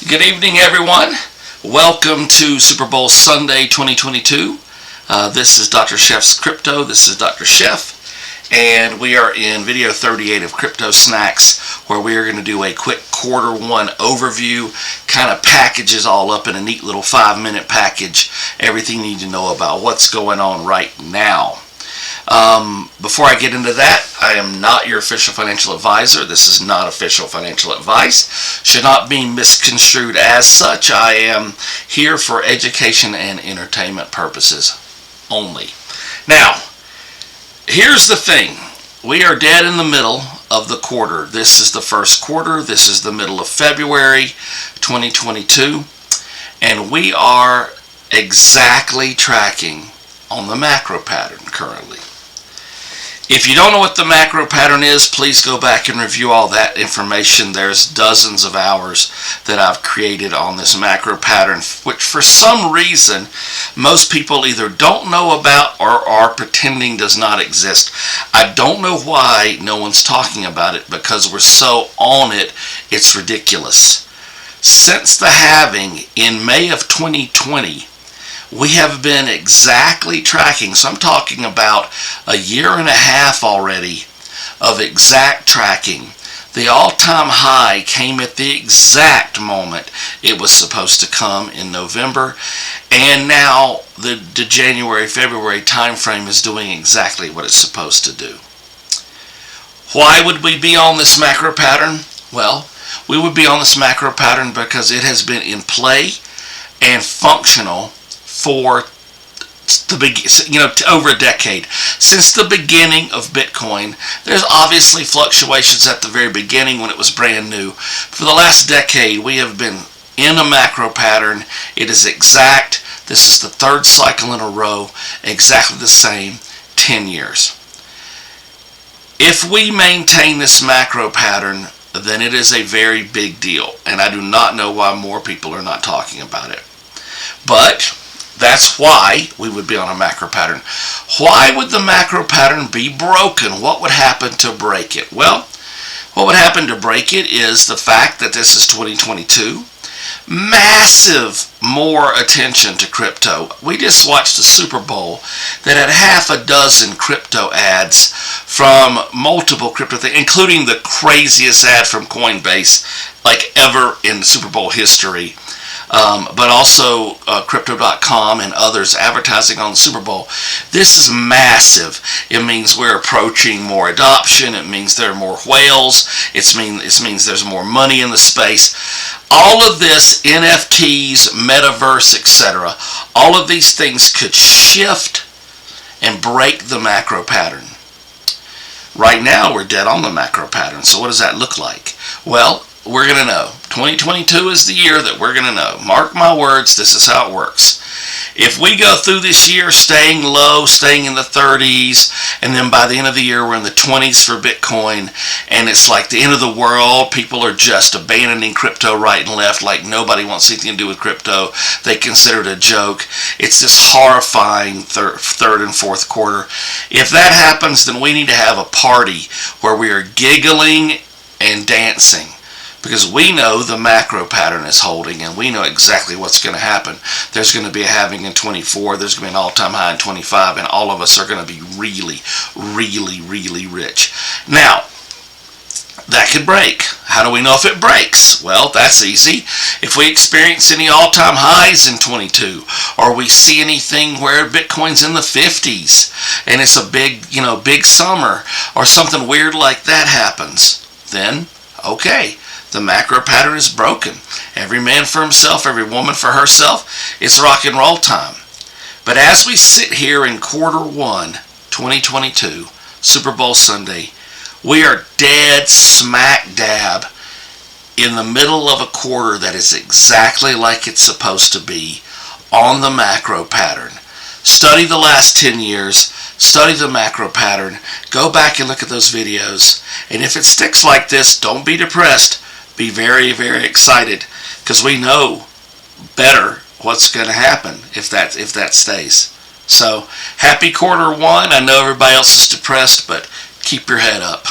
Good evening, everyone. Welcome to Super Bowl Sunday 2022. This is Dr. Chef's Crypto. This is Dr. Chef, and we are in video 38 of Crypto Snacks, where we are going to do a quick quarter one overview, kind of packages all up in a neat little 5-minute package, everything you need to know about what's going on right now. Before I get into that, I am not your official financial advisor. This is not official financial advice. Should not be misconstrued as such. I am here for education and entertainment purposes only. Now, here's the thing. We are dead in the middle of the quarter. This is the first quarter. This is the middle of February 2022. And we are exactly tracking on the macro pattern currently. If you don't know what the macro pattern is, please go back and review all that information. There's dozens of hours that I've created on this macro pattern, which for some reason most people either don't know about or are pretending does not exist. I don't know why no one's talking about it, because we're so on it, it's ridiculous. Since the halving in May of 2020, we have been exactly tracking, so I'm talking about a year and a half already of exact tracking. The all-time high came at the exact moment it was supposed to come in November, and now the January-February time frame is doing exactly what it's supposed to do. Why would we be on this macro pattern? Well, we would be on this macro pattern because it has been in play and functional for over a decade. Since the beginning of Bitcoin, there's obviously fluctuations at the very beginning when it was brand new. For the last decade, we have been in a macro pattern. It is exact. This is the third cycle in a row, exactly the same, 10 years. If we maintain this macro pattern, then it is a very big deal, and I do not know why more people are not talking about it. But that's why we would be on a macro pattern. Why would the macro pattern be broken? What would happen to break it? Well, what would happen to break it is the fact that this is 2022. Massive more attention to crypto. We just watched the Super Bowl that had half a dozen crypto ads from multiple crypto things, including the craziest ad from Coinbase like ever in Super Bowl history. But also Crypto.com and others advertising on the Super Bowl. This is massive. It means we're approaching more adoption. It means there are more whales. It means there's more money in the space. All of this, NFTs, metaverse, etc., all of these things could shift and break the macro pattern. Right now, we're dead on the macro pattern. So what does that look like? Well, we're going to know. 2022 is the year that we're going to know. Mark my words, this is how it works. If we go through this year staying low, staying in the 30s, and then by the end of the year we're in the 20s for Bitcoin, and it's like the end of the world, people are just abandoning crypto right and left, like nobody wants anything to do with crypto. They consider it a joke. It's this horrifying third and fourth quarter. If that happens, then we need to have a party where we are giggling and dancing, because we know the macro pattern is holding, and we know exactly what's going to happen. There's going to be a halving in 24, there's going to be an all-time high in 25, and all of us are going to be really, really, really rich. Now, that could break. How do we know if it breaks? Well, that's easy. If we experience any all-time highs in 22, or we see anything where Bitcoin's in the 50s, and it's a big summer, or something weird like that happens, then, okay, the macro pattern is broken. Every man for himself, every woman for herself. It's rock and roll time. But as we sit here in quarter one, 2022, Super Bowl Sunday, we are dead smack dab in the middle of a quarter that is exactly like it's supposed to be on the macro pattern. Study the last 10 years. Study the macro pattern. Go back and look at those videos. And if it sticks like this, don't be depressed. Be very, very excited, because we know better what's going to happen if that stays. So, happy quarter one. I know everybody else is depressed, but keep your head up.